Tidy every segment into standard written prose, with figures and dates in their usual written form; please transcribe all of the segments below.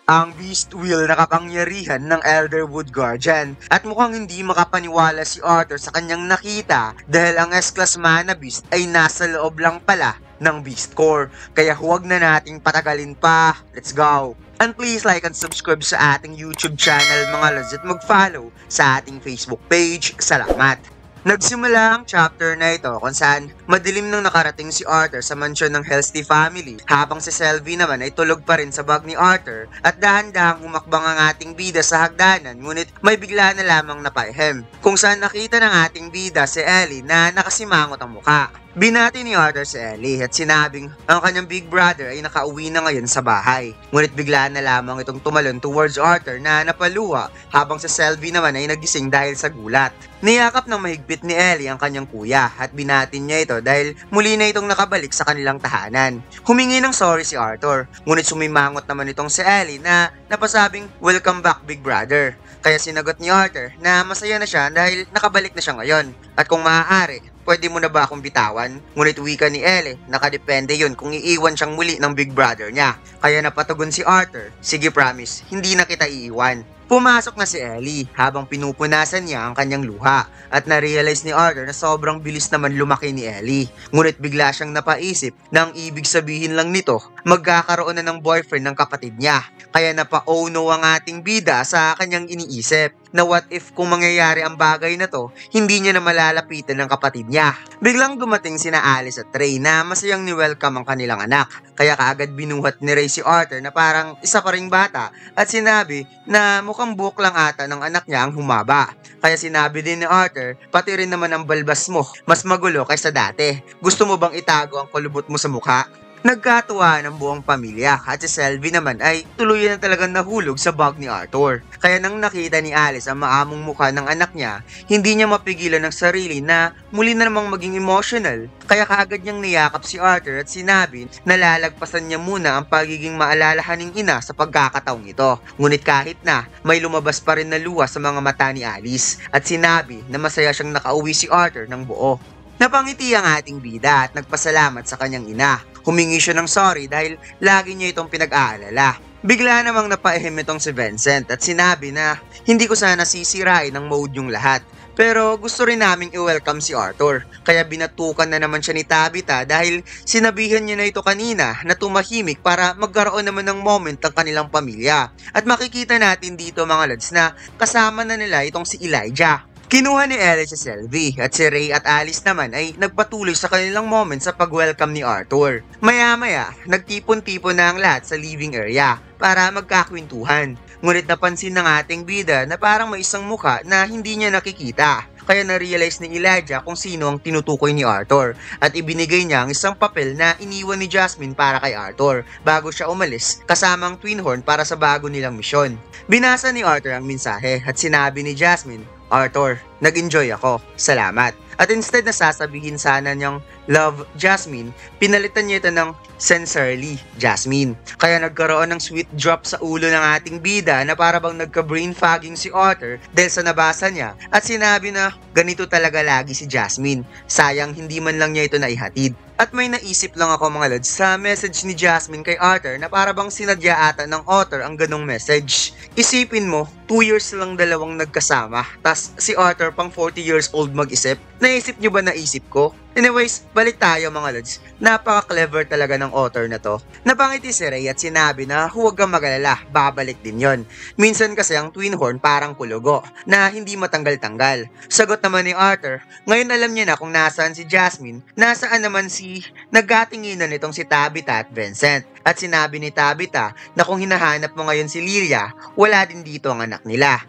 Ang Beast Wheel na kapangyarihan ng Elderwood Guardian at mukhang hindi makapaniwala si Arthur sa kanyang nakita dahil ang S-Class Mana Beast ay nasa loob lang pala ng Beast Core. Kaya huwag na nating patagalin pa. Let's go! And please like and subscribe sa ating YouTube channel mga lods at mag-follow sa ating Facebook page. Salamat! Nagsimula ang chapter na ito kung saan madilim nang nakarating si Arthur sa mansyon ng Healthy Family habang si Selvi naman ay tulog pa rin sa bag ni Arthur at dahan-dahang humakbang ang ating bida sa hagdanan ngunit may bigla na lamang napaihem kung saan nakita ng ating bida si Ellie na nakasimangot ang muka. Binati ni Arthur si Ellie at sinabing ang kanyang big brother ay nakauwi na ngayon sa bahay. Ngunit bigla na lamang itong tumalon towards Arthur na napaluha habang si Selvi naman ay nagising dahil sa gulat. Niyakap ng mahigpit ni Ellie ang kanyang kuya at binatin niya ito dahil muli na itong nakabalik sa kanilang tahanan. Humingi ng sorry si Arthur, ngunit sumimangot naman itong si Ellie na napasabing welcome back big brother. Kaya sinagot ni Arthur na masaya na siya dahil nakabalik na siya ngayon. At kung maaari, pwede mo na ba akong bitawan? Ngunit wika ni Ellie, nakadepende yun kung iiwan siyang muli ng big brother niya. Kaya napatugon si Arthur, sige promise, hindi na kita iiwan. Pumasok na si Ellie habang pinupunasan niya ang kanyang luha at na-realize ni Arthur na sobrang bilis naman lumaki ni Ellie. Ngunit bigla siyang napaisip na ang ibig sabihin lang nito, magkakaroon na ng boyfriend ng kapatid niya. Kaya napa-oh no ang ating bida sa kanyang iniisip na what if kung mangyayari ang bagay na to, hindi niya na malalapitan ng kapatid niya. Biglang dumating sina Alice at Ray na masayang ni-welcome ang kanilang anak. Kaya kaagad binuhat ni Ray si Arthur na parang isa pa ring bata at sinabi na mukhang buhok lang ata ng anak niya ang humaba. Kaya sinabi din ni Arthur, pati rin naman ang balbas mo, mas magulo kaysa dati. Gusto mo bang itago ang kulubot mo sa mukha? Nagkatuwa ng buong pamilya at si Selvi naman ay tuluyan na talagang nahulog sa bag ni Arthur. Kaya nang nakita ni Alice ang maamong mukha ng anak niya, hindi niya mapigilan ng sarili na muli na namang maging emotional. Kaya kaagad niyang niyakap si Arthur at sinabi na lalagpasan niya muna ang pagiging maalalahaning ina sa pagkakataong ito. Ngunit kahit na, may lumabas pa rin na luha sa mga mata ni Alice at sinabi na masaya siyang nakauwi si Arthur ng buo. Napangiti ang ating bida at nagpasalamat sa kanyang ina. Humingi siya ng sorry dahil lagi niya itong pinag-aalala. Bigla namang napaihim itong si Vincent at sinabi na hindi ko sana sisirain ang mode yung lahat. Pero gusto rin naming i-welcome si Arthur. Kaya binatukan na naman siya ni Tabitha dahil sinabihan niya na ito kanina na tumahimik para magkaroon naman ng moment ang kanilang pamilya. At makikita natin dito mga lads na kasama na nila itong si Elijah. Kinuha ni Ellie si Selvi at si Ray at Alice naman ay nagpatuloy sa kanilang moment sa pag-welcome ni Arthur. Maya-maya, nagtipon-tipon na ang lahat sa living area para magkakwentuhan. Ngunit napansin ng ating bida na parang may isang mukha na hindi niya nakikita. Kaya na-realize ni Elijah kung sino ang tinutukoy ni Arthur at ibinigay niya ang isang papel na iniwan ni Jasmine para kay Arthur bago siya umalis kasama ang Twin Horn para sa bago nilang misyon. Binasa ni Arthur ang mensahe at sinabi ni Jasmine, Arthur, nag-enjoy ako. Salamat. At instead na sasabihin sana niyang love Jasmine, pinalitan niya ito ng sincerely Jasmine. Kaya nagkaroon ng sweet drop sa ulo ng ating bida na para bang nagka-brain fogging si Arthur dahil sa nabasa niya at sinabi na ganito talaga lagi si Jasmine. Sayang hindi man lang niya ito naihatid. At may naisip lang ako mga lods sa message ni Jasmine kay Arthur na para bang sinadya ata ng author ang ganong message. Isipin mo, 2 years lang dalawang nagkasama, tas si Arthur pang 40 years old mag-isip. Naisip nyo ba naisip ko? Anyways, balik tayo mga lods. Napaka-clever talaga ng author na to. Napangiti si Ray at sinabi na huwag kang magalala, babalik din yon. Minsan kasi ang Twin Horn parang kulugo na hindi matanggal-tanggal. Sagot naman ni Arthur, ngayon alam niya na kung nasaan si Jasmine, nasaan naman si nagkatinginan nitong si Tabitha at Vincent. At sinabi ni Tabitha na kung hinahanap mo ngayon si Lilia, wala din dito ang anak nila.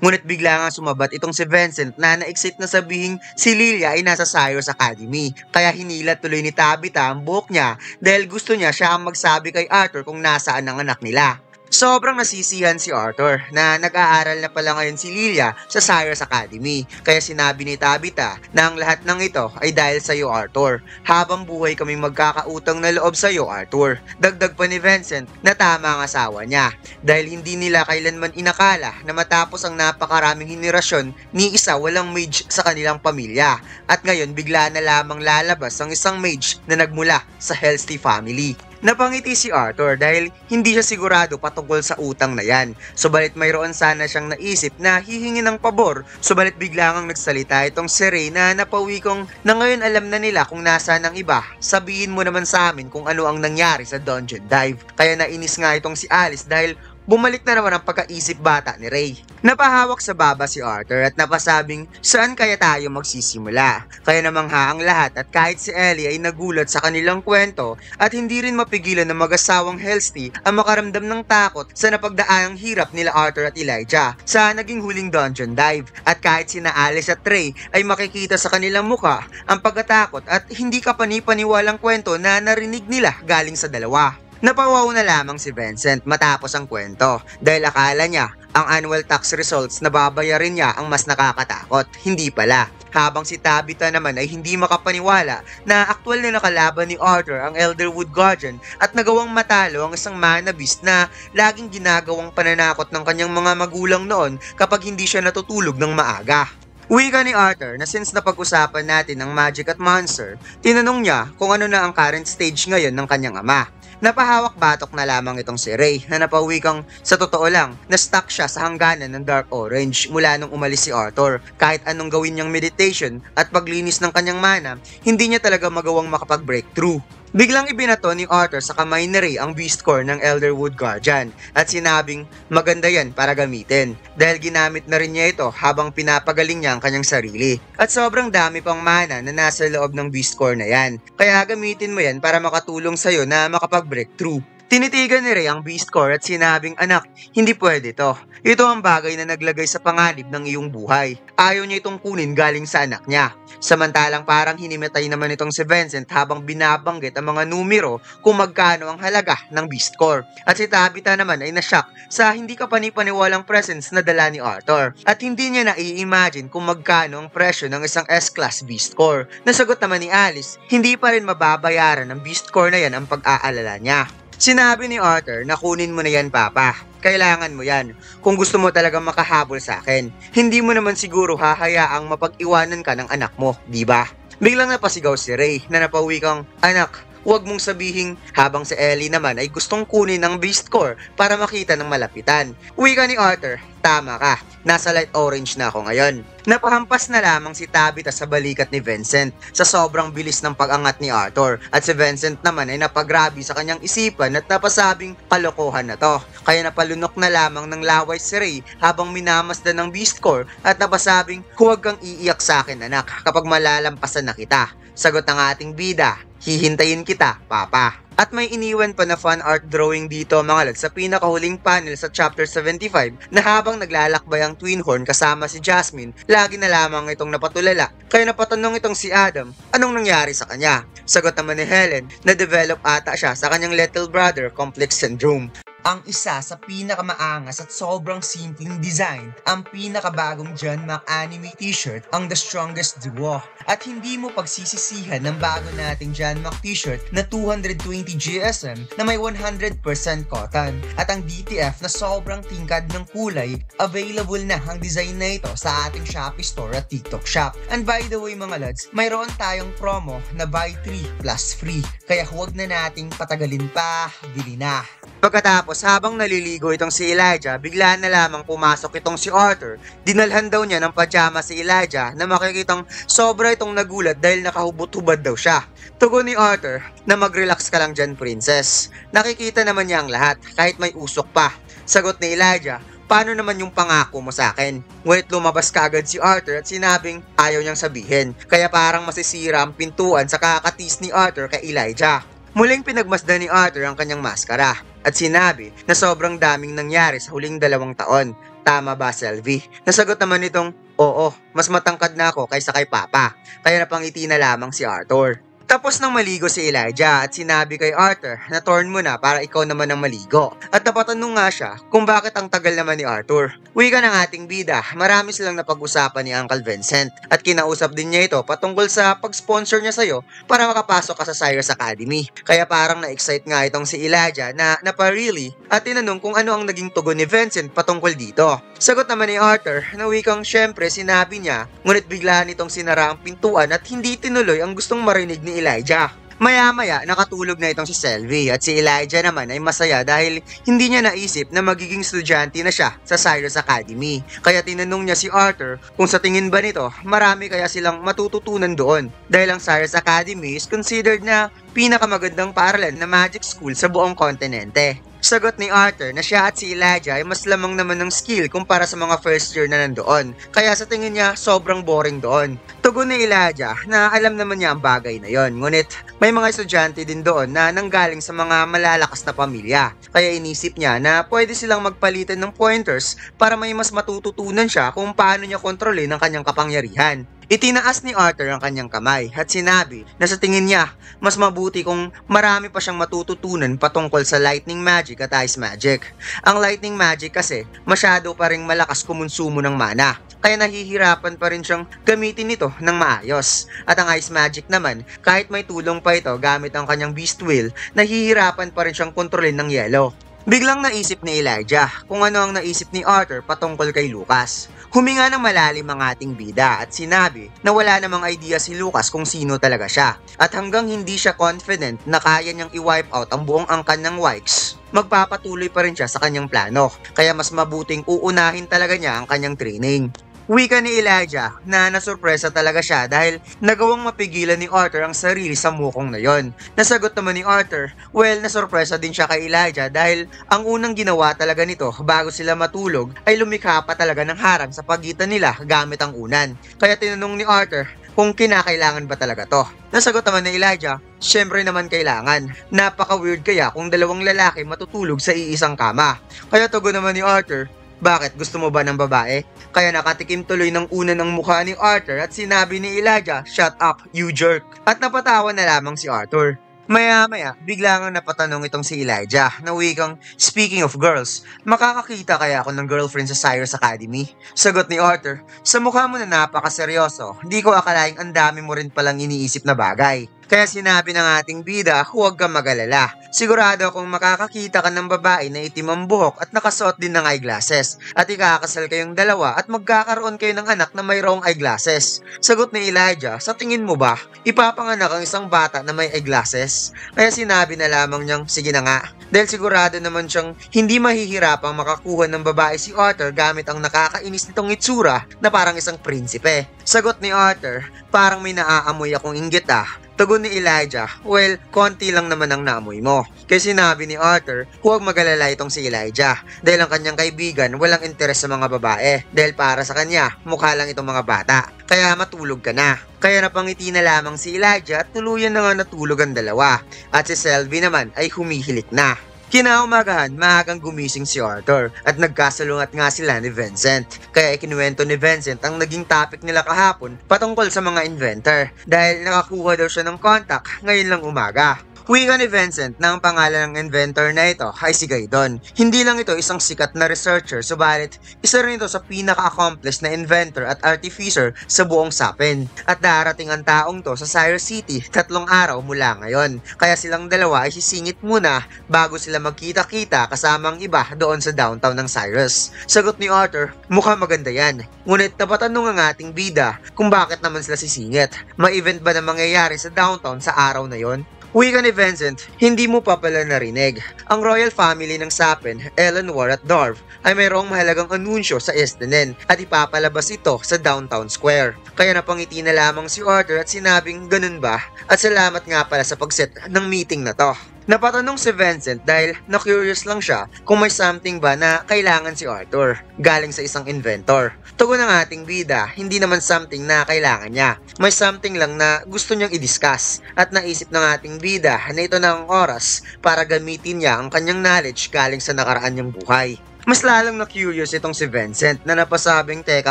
Ngunit bigla nga sumabat itong si Vincent na na-excite na sabihing si Lilia ay nasa Cyrus Academy. Kaya hinila tuloy ni Tabitha ang buhok niya dahil gusto niya siya ang magsabi kay Arthur kung nasaan ang anak nila. Sobrang nasisihan si Arthur na nag-aaral na pala ngayon si Lilia sa Cyrus Academy. Kaya sinabi ni Tabitha na ang lahat ng ito ay dahil sa iyo Arthur. Habang buhay kaming magkakautang na loob sa iyo Arthur. Dagdag pa ni Vincent na tama ang asawa niya. Dahil hindi nila kailanman inakala na matapos ang napakaraming henerasyon ni isa walang mage sa kanilang pamilya. At ngayon bigla na lamang lalabas ang isang mage na nagmula sa Healthy Family. Napangiti si Arthur dahil hindi siya sigurado patungkol sa utang na yan. Subalit mayroon sana siyang naisip na hihingi ng pabor. Subalit biglang nagsalita itong si Ray na napawi kong na ngayon alam na nila kung nasaan ang iba. Sabihin mo naman sa amin kung ano ang nangyari sa dungeon dive. Kaya nainis nga itong si Alice dahil bumalik na naman ang pagkaisip bata ni Ray. Napahawak sa baba si Arthur at napasabing saan kaya tayo magsisimula. Kaya namangha ang lahat at kahit si Ellie ay nagulat sa kanilang kwento at hindi rin mapigilan ng mag-asawang Helsty ang makaramdam ng takot sa napagdaanang hirap nila Arthur at Elijah sa naging huling dungeon dive. At kahit sina Alice at Ray ay makikita sa kanilang muka ang pagkatakot at hindi kapani-paniwalang kwento na narinig nila galing sa dalawa. Napawaw na lamang si Vincent matapos ang kwento dahil akala niya ang annual tax results na babayarin niya ang mas nakakatakot. Hindi pala. Habang si Tabitha naman ay hindi makapaniwala na aktwal na nakalaban ni Arthur ang Elderwood Guardian at nagawang matalo ang isang mana beast na laging ginagawang pananakot ng kanyang mga magulang noon kapag hindi siya natutulog ng maaga. Wika ni Arthur na since napag-usapan natin ang magic at monster, tinanong niya kung ano na ang current stage ngayon ng kanyang ama. Napahawak batok na lamang itong si Ray na napawikang sa totoo lang na stuck siya sa hangganan ng Dark Orange mula nung umalis si Arthur. Kahit anong gawin niyang meditation at paglinis ng kanyang mana, hindi niya talaga magawang makapag-breakthrough. Biglang ibinato ni Arthur sa kamay ni Ray ang Beast Core ng Elderwood Guardian at sinabing maganda yan para gamitin dahil ginamit na rin niya ito habang pinapagaling niya ang kanyang sarili. At sobrang dami pang mana na nasa loob ng Beast Core na yan, kaya gamitin mo yan para makatulong sa'yo na makapag-breakthrough. Tinitigan ni Ray ang Beast Core at sinabing, anak, hindi pwede to. Ito ang bagay na naglagay sa panganib ng iyong buhay. Ayaw niya itong kunin galing sa anak niya. Samantalang parang hinimatay naman itong si Vincent habang binabanggit ang mga numero kung magkano ang halaga ng Beast Core. At si Tabitha naman ay nashock sa hindi kapani-paniwalang presence na dala ni Arthur. At hindi niya nai-imagine kung magkano ang presyo ng isang S-Class Beast Core. Nasagot naman ni Alice, hindi pa rin mababayaran ng Beast Core na yan ang pag-aalala niya. Sinabi ni Arthur na kunin mo na yan, Papa. Kailangan mo yan. Kung gusto mo talagang makahabol sa akin, hindi mo naman siguro hahayaang mapag-iwanan ka ng anak mo, di ba? Biglang napasigaw si Ray na napawikang, anak, huwag mong sabihin, habang si Ellie naman ay gustong kunin ng Beast Core para makita ng malapitan. Wika ni Arthur, tama ka, nasa light orange na ako ngayon. Napahampas na lamang si Tabitha sa balikat ni Vincent sa sobrang bilis ng pag-angat ni Arthur at si Vincent naman ay napagrabi sa kanyang isipan at napasabing kalokohan na to. Kaya napalunok na lamang ng laway si Ray habang minamasdan ng Beast Core at napasabing huwag kang iiyak sa akin anak kapag malalampasan na kita. Sagot ng ating bida, hihintayin kita, Papa. At may iniwan pa na fan art drawing dito mga lads sa pinakahuling panel sa chapter 75 na habang naglalakbay ang Twin Horn kasama si Jasmine, lagi na lamang itong napatulala. Kaya napatanong itong si Adam, anong nangyari sa kanya? Sagot naman ni Helen na develop ata siya sa kanyang little brother complex syndrome. Ang isa sa pinakamaangas at sobrang simpleng design, ang pinakabagong John Mac anime t-shirt, ang The Strongest Duo. At hindi mo pagsisisihan ng bago nating John Mac t-shirt na 220 GSM na may 100% cotton. At ang DTF na sobrang tingkad ng kulay, available na ang design na ito sa ating Shopee Store at TikTok Shop. And by the way mga lads, mayroon tayong promo na buy 3 plus free. Kaya huwag na nating patagalin pa, bili na. Pagkatapos, habang naliligo itong si Elijah, bigla na lamang pumasok itong si Arthur. Dinalhan daw niya ng pajama si Elijah na makikitang sobra itong nagulat dahil nakahubot-hubad daw siya. Tugon ni Arthur na mag-relax ka lang dyan, princess. Nakikita naman niya ang lahat kahit may usok pa. Sagot ni Elijah, paano naman yung pangako mo sa akin? Ngunit lumabas kaagad si Arthur at sinabing ayaw niyang sabihin. Kaya parang masisira ang pintuan sa kakatis ni Arthur kay Elijah. Muling pinagmasdan ni Arthur ang kanyang maskara at sinabi na sobrang daming nangyari sa huling 2 taon. Tama ba, Selvi? Nasagot naman nitong, oo, mas matangkad na ako kaysa kay Papa. Kaya napangiti na lamang si Arthur. Tapos nang maligo si Elijah at sinabi kay Arthur na turn mo na para ikaw naman ang maligo. At napatanong nga siya kung bakit ang tagal naman ni Arthur. Wika ng ating bida, marami silang napag-usapan ni Uncle Vincent at kinausap din niya ito patungkol sa pag-sponsor niya sa'yo para makapasok ka sa Cyrus Academy. Kaya parang na-excite nga itong si Elijah na napa-really at tinanong kung ano ang naging tugon ni Vincent patungkol dito. Sagot naman ni Arthur na wikang syempre sinabi niya, ngunit bigla nitong sinara ang pintuan at hindi tinuloy ang gustong marinig ni Elijah. Maya-maya, nakatulog na itong si Selvi at si Elijah naman ay masaya dahil hindi niya naisip na magiging estudyante na siya sa Cyrus Academy. Kaya tinanong niya si Arthur kung sa tingin ba nito, marami kaya silang matututunan doon. Dahil ang Cyrus Academy is considered na pinakamagandang paaralan na magic school sa buong kontinente. Sagot ni Arthur na siya at si Elijah ay mas lamang naman ng skill kumpara sa mga first year na nandoon. Kaya sa tingin niya, sobrang boring doon. Tugon ni Elijah na alam naman niya ang bagay na yon. Ngunit may mga estudyante din doon na nanggaling sa mga malalakas na pamilya. Kaya inisip niya na pwede silang magpalitan ng pointers para may mas matututunan siya kung paano niya kontrolin ang kanyang kapangyarihan. Itinaas ni Arthur ang kanyang kamay at sinabi na sa tingin niya, mas mabuti kung marami pa siyang matututunan patungkol sa lightning magic at ice magic. Ang lightning magic kasi masyado pa ring malakas kumonsumo ng mana, kaya nahihirapan pa rin siyang gamitin ito ng maayos. At ang ice magic naman, kahit may tulong pa ito gamit ang kanyang beast will, nahihirapan pa rin siyang kontrolin ng yelo. Biglang naisip ni Elijah kung ano ang naisip ni Arthur patungkol kay Lucas. Huminga ng malalim ang ating bida at sinabi na wala namang idea si Lucas kung sino talaga siya. At hanggang hindi siya confident na kaya niyang i-wipe out ang buong angkan ng Wikes, magpapatuloy pa rin siya sa kanyang plano. Kaya mas mabuting uunahin talaga niya ang kanyang training. Wika ni Elijah na nasurpresa talaga siya dahil nagawang mapigilan ni Arthur ang sarili sa mukong na yon. Nasagot naman ni Arthur, well, nasurpresa din siya kay Elijah dahil ang unang ginawa talaga nito bago sila matulog ay lumikha pa talaga ng harang sa pagitan nila gamit ang unan. Kaya tinanong ni Arthur kung kinakailangan ba talaga to. Nasagot naman ni Elijah, syempre naman kailangan. Napaka-weird kaya kung dalawang lalaki matutulog sa iisang kama. Kaya tugon naman ni Arthur, bakit? Gusto mo ba ng babae? Kaya nakatikim tuloy ng una ng mukha ni Arthur at sinabi ni Elijah, shut up, you jerk. At napatawa na lamang si Arthur. Maya-maya, bigla nga napatanong itong si Elijah na wikang, speaking of girls, makakakita kaya ako ng girlfriend sa Cyrus Academy? Sagot ni Arthur, sa mukha mo na napakaseryoso, hindi ko akalaing ang dami mo rin palang iniisip na bagay. Kaya sinabi ng ating bida, huwag kang mag-alala. Sigurado akong makakakita ka ng babae na itim ang buhok at nakasuot din ng eyeglasses. At ikakasal kayong dalawa at magkakaroon kayo ng anak na mayroong eyeglasses. Sagot ni Elijah, sa tingin mo ba, ipapanganak ang isang bata na may eyeglasses? Kaya sinabi na lamang niyang, sige na nga. Dahil sigurado naman siyang hindi mahihirapang makakuha ng babae si Arthur gamit ang nakakainis nitong itsura na parang isang prinsipe. Sagot ni Arthur, parang may naaamoy akong inggit ah. Tugon ni Elijah, well, konti lang naman ang naamoy mo. Kaya sinabi ni Arthur, huwag mag-alala itong si Elijah. Dahil ang kanyang kaibigan walang interes sa mga babae. Dahil para sa kanya, mukha lang itong mga bata. Kaya matulog ka na. Kaya napangiti na lamang si Elijah at tuluyan na nga natulog ang dalawa. At si Selvi naman ay humihilik na. Kinaumagahan, maagang gumising si Arthur at nagkasalungat nga sila ni Vincent. Kaya ikinuwento ni Vincent ang naging topic nila kahapon patungkol sa mga inventor dahil nakakuha daw siya ng contact ngayon lang umaga. Wika ni Vincent na ang pangalan ng inventor na ito ay si Gaydon. Hindi lang ito isang sikat na researcher, subalit isa rin ito sa pinaka-accomplished na inventor at artificer sa buong Sapin. At darating ang taong to sa Cyrus City 3 araw mula ngayon. Kaya silang dalawa ay sisingit muna bago sila magkita-kita kasama ang iba doon sa downtown ng Cyrus. Sagot ni Arthur, mukhang maganda yan. Ngunit napatanong ang ating bida kung bakit naman sila sisingit. May event ba na mangyayari sa downtown sa araw na yon? Wika ni Vincent, hindi mo pa pala narinig. Ang royal family ng Sapin, Eleanor at Darv, ay mayroong mahalagang anunsyo sa Estenen at ipapalabas ito sa downtown square. Kaya napangiti na lamang si Arthur at sinabing, ganun ba? At salamat nga pala sa pagset ng meeting na to. Napatanong si Vincent dahil na-curious lang siya kung may something ba na kailangan si Arthur galing sa isang inventor. Tugon ng ating bida, hindi naman something na kailangan niya. May something lang na gusto niyang i-discuss at naisip ng ating bida na ito na ang oras para gamitin niya ang kanyang knowledge galing sa nakaraan niyang buhay. Mas lalong na-curious itong si Vincent na napasabing, teka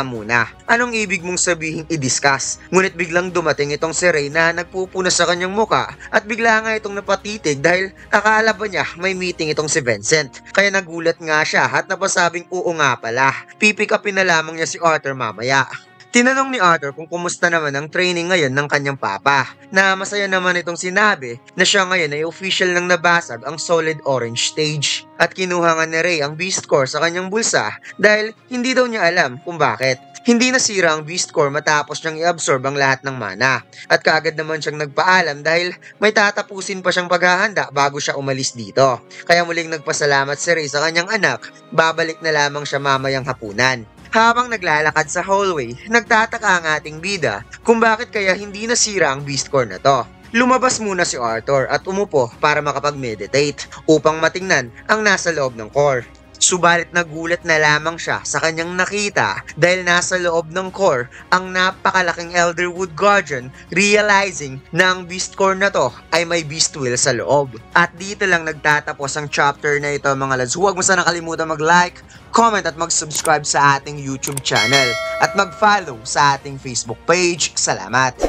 muna, anong ibig mong sabihin i-discuss? Ngunit biglang dumating itong si Ray na nagpupuna sa kanyang muka at bigla nga itong napatitig dahil akala ba niya may meeting itong si Vincent. Kaya nagulat nga siya at napasabing oo nga pala, pipick upin na lamang niya si Arthur mamaya. Tinanong ni Arthur kung kumusta naman ang training ngayon ng kanyang papa, na masaya naman itong sinabi na siya ngayon ay official nang nabasag ang solid orange stage. At kinuha nga ni Ray ang beast core sa kanyang bulsa dahil hindi daw niya alam kung bakit. Hindi nasira ang Beast Core matapos niyang i-absorb ang lahat ng mana. At kaagad naman siyang nagpaalam dahil may tatapusin pa siyang paghahanda bago siya umalis dito. Kaya muling nagpasalamat si Rey sa kanyang anak, babalik na lamang siya mamayang hapunan. Habang naglalakad sa hallway, nagtataka ang ating bida kung bakit kaya hindi nasira ang Beast Core na to. Lumabas muna si Arthur at umupo para makapag-meditate upang matingnan ang nasa loob ng core. Subalit nagulat na lamang siya sa kanyang nakita dahil nasa loob ng core ang napakalaking Elderwood Guardian, realizing na ang Beast Core na to ay may Beast Will sa loob. At dito lang nagtatapos ang chapter na ito mga lads. Huwag mo sana nakalimutan mag-like, comment at mag-subscribe sa ating YouTube channel at mag-follow sa ating Facebook page. Salamat!